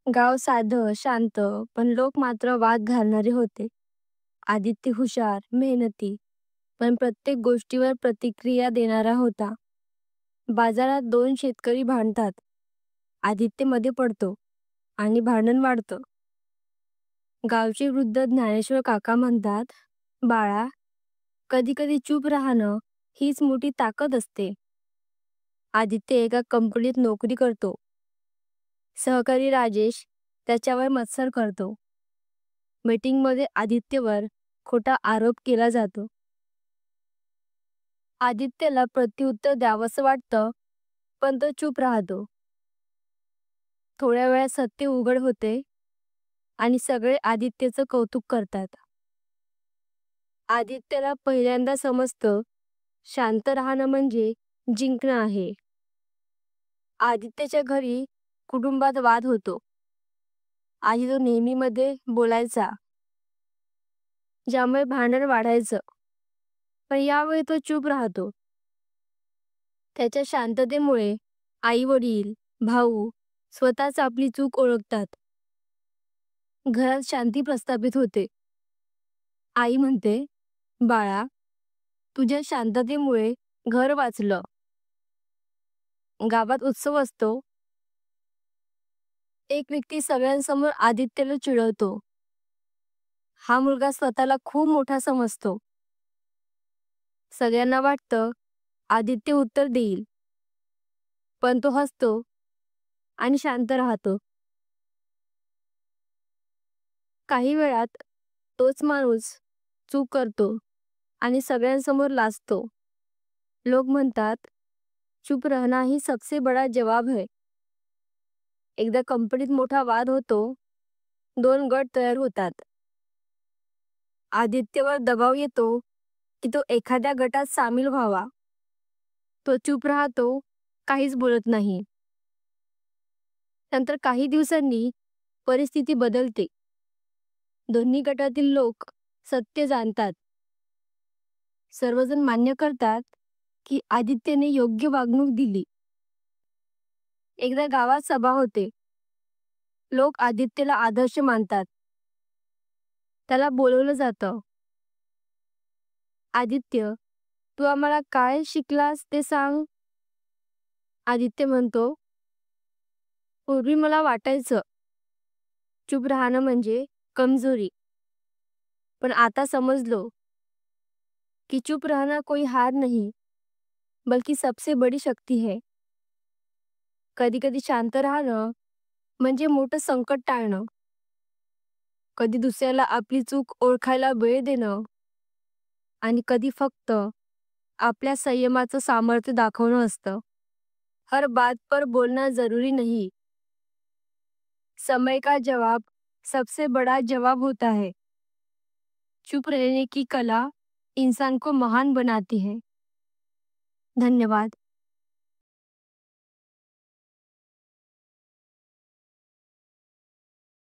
गाव साधं, शांत, पण लोक मात्र वाद घालणारे होते. आदित्य हुशार, मेहनती, पण प्रत्येक गोष्टीवर प्रतिक्रिया देणारा होता. बाजारात दोन शेतकरी भांडतात. आदित्य मध्ये पडतो आणि भांडण वाढतं. गावचे वृद्ध ज्ञानेश्वर काका म्हणतात, बाळा, कधी कधी चूप राहणं हीच मोठी ताकद असते. आदित्य एका कंपनीत नोकरी करतो. सहकारी राजेश त्याच्यावर मत्सर करतो. मीटिंगमध्ये आदित्यवर खोटा आरोप केला जातो. आदित्यला प्रत्युत्तर द्यावंसं वाटतं, पण तो चूप राहतो. थोड्या वेळात सत्य उघड होते आणि सगळे आदित्यचं कौतुक करतात. आदित्यला पहिल्यांदा समजतं, शांत राहणं म्हणजे जिंकणं आहे. आदित्यच्या घरी कुटुंबात वाद होतो. आधी तो नेहमीमध्ये बोलायचा, ज्यामुळे भांडण वाढायचं. पण यावेळी तो चूप राहतो. त्याच्या शांततेमुळे आई वडील, भाऊ स्वतःच आपली चूक ओळखतात. घरात शांती प्रस्थापित होते. आई म्हणते, बाळा, तुझ्या शांततेमुळे घर वाचलं. गावात उत्सव असतो. एक व्यक्ती सगळ्यांसमोर आदित्यला चिडवतो. हा मुलगा स्वतःला खूप मोठा समजतो. सगळ्यांना वाटतं आदित्य उत्तर देईल, पण तो हसतो आणि शांत राहतो. काही वेळात तोच माणूस चूक करतो आणि सगळ्यांसमोर लाजतो. लोक म्हणतात, चुप रहना ही सबसे बड़ा जवाब है. एकदा कंपनीत मोठा वाद होतो. दोन गट तयार होतात. आदित्यवर दबाव येतो की तो एखाद्या गटात सामील व्हावा. तो चूप राहतो, काहीच बोलत नाही. नंतर काही दिवसांनी परिस्थिती बदलते. दोन्ही गटातील लोक सत्य जाणतात. सर्वजण मान्य करतात की आदित्यने योग्य वागणूक दिली. एकदा गावात सभा होते. लोक आदित्यला आदर्श मानतात. त्याला बोलवलं जातं. आदित्य, तू आम्हाला काय शिकलास ते सांग. आदित्य म्हणतो, पूर्वी मला वाटायचं चूप राहणं म्हणजे कमजोरी, पण आता समजलो कि चुप रहना कोई हार नहीं, बल्कि सबसे बड़ी शक्ति है. कधी कधी शांत राहणं म्हणजे मोठं संकट टाळणं. कधी दुसऱ्याला आपली चूक ओळखायला वेळ देणं, आणि कधी फक्त आपल्या संयमाचं सामर्थ्य दाखवणं असतं. हर बात पर बोलना जरूरी नहीं. समय का जवाब सबसे बड़ा जवाब होता है. चुप रहने की कला इंसान को महान बनाती है. धन्यवाद.